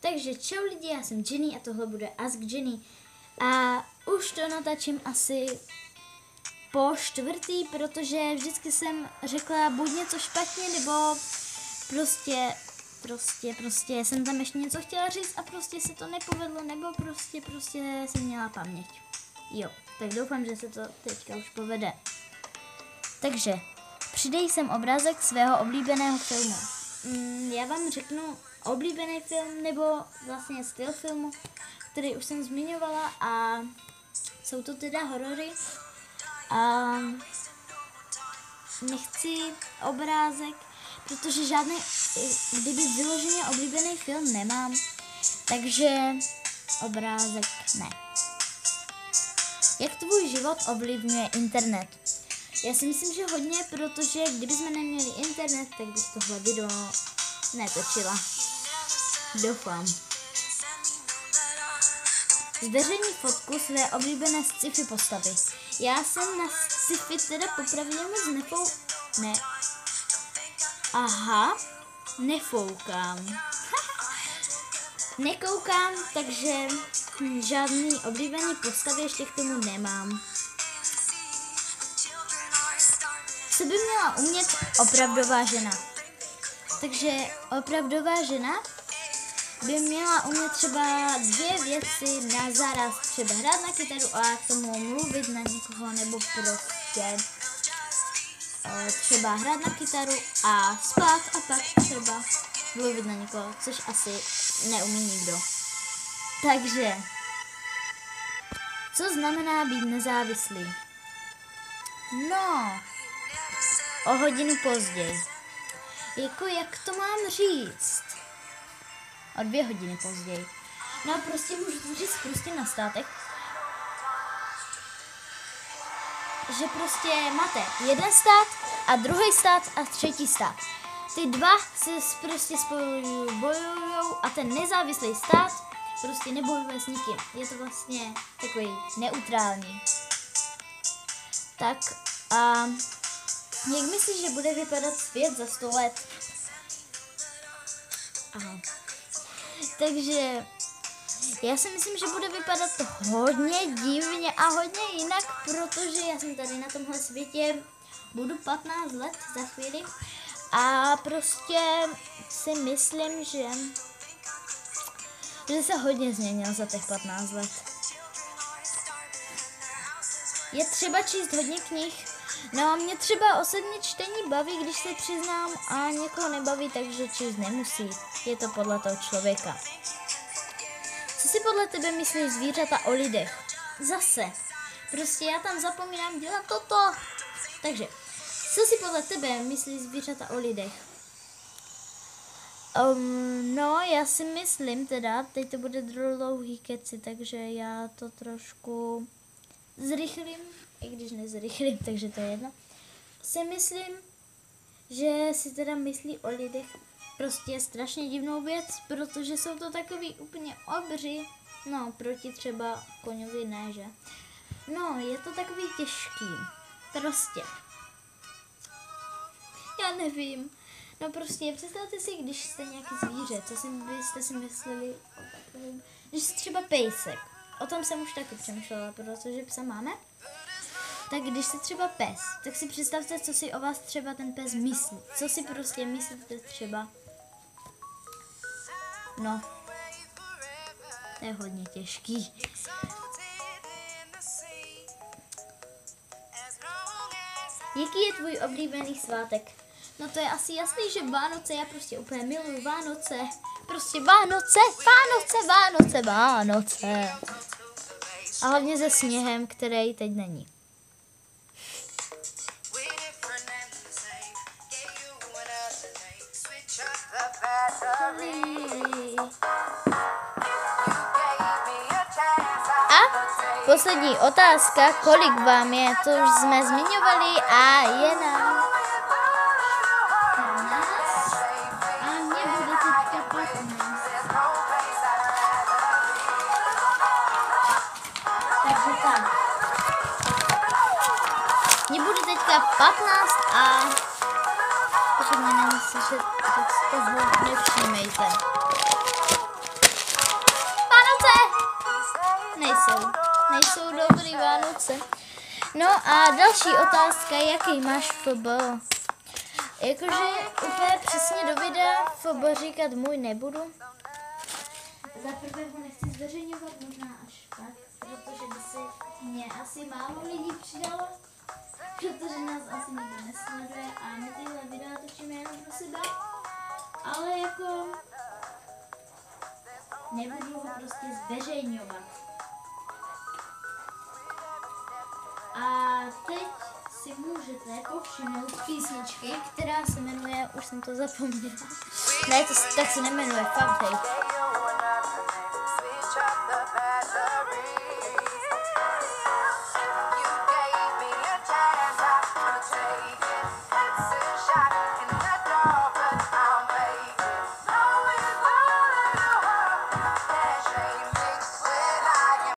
Takže čau lidi, já jsem Jenny a tohle bude Ask Jenny. A už to natáčím asi po čtvrtý, protože vždycky jsem řekla buď něco špatně, nebo prostě jsem tam ještě něco chtěla říct a prostě se to nepovedlo, nebo prostě jsem měla paměť. Jo, tak doufám, že se to teďka už povede. Takže přidej sem obrázek svého oblíbeného filmu. Já vám řeknu oblíbený film, nebo vlastně styl filmu, který už jsem zmiňovala, a jsou to teda horory. A nechci obrázek, protože žádný, kdyby vyloženě oblíbený film nemám, takže obrázek ne. Jak tvůj život ovlivňuje internet? Já si myslím, že hodně, protože kdybychom neměli internet, tak bych tohle video netočila. Doufám. Zveřejni fotku své oblíbené sci-fi postavy. Já jsem na sci-fi teda popravdě moc nefoukám. Nekoukám, takže žádný oblíbený postavy ještě k tomu nemám. Co by měla umět opravdová žena? Takže opravdová žena by měla umět třeba 2 věci na zaraz, třeba hrát na kytaru a k tomu mluvit na někoho, nebo prostě třeba hrát na kytaru a spát a pak třeba mluvit na někoho, což asi neumí nikdo. Takže, co znamená být nezávislý? No, o hodinu později. Jak to mám říct? O 2 hodiny později. No a prostě můžu to říct prostě na státech, že prostě máte jeden stát a druhý stát a třetí stát. Ty dva se prostě spolu bojujou a ten nezávislý stát prostě nebojuje s nikým. Je to vlastně takový neutrální. Tak a jak myslíš, že bude vypadat svět za 100 let? Aha. Takže já si myslím, že bude vypadat to hodně divně a hodně jinak, protože já jsem tady na tomhle světě, budu 15 let za chvíli a prostě si myslím, že se hodně změnil za těch 15 let. Je třeba číst hodně knih. No a mě třeba osobně čtení baví, když se přiznám, a někoho nebaví, takže číst nemusí. Je to podle toho člověka. Co si podle tebe myslí zvířata o lidech? Zase. Prostě já tam zapomínám dělat toto. Takže, co si podle tebe myslí zvířata o lidech? No, já si myslím teda, teď to bude dlouhý keci, takže já to trošku zrychlím, i když nezrychlím, takže to je jedno. Si myslím, že si teda myslí o lidech prostě strašně divnou věc, protože jsou to takový úplně obři, no proti třeba koňovi ne, že? No, je to takový těžký, prostě. Já nevím. No prostě, představte si, když jste nějaký zvíře, co byste si mysleli o takovém, že jste třeba pejsek. O tom jsem už taky přemýšlela, protože psa máme. Tak když jste třeba pes, tak si představte, co si o vás třeba ten pes myslí. Co si prostě myslíte třeba. No, to je hodně těžký. Jaký je tvůj oblíbený svátek? No to je asi jasný, že Vánoce, já prostě úplně miluju Vánoce. Prostě Vánoce. A hlavně se sněhem, který teď není. A poslední otázka, kolik vám je, to už jsme zmiňovali a je nám 15 a mě bude teďka 15. Takže tak. Mně bude teďka 15 a pokud mě není slyšet, tak z toho nevšímejte. No a další otázka, jaký máš FB? Jakože úplně přesně do videa FB říkat můj nebudu. Za prvé ho nechci zveřejňovat, možná až tak, protože by si mě asi málo lidí přidalo, protože nás asi nikdo nesleduje a my tyhle videa točíme jenom pro sebe. Ale jako nebudu ho prostě zveřejňovat. A teď si můžete povšimnout písničky, která se jmenuje, už jsem to zapomněla. Ne, to tak se nemenuje, fakt hej.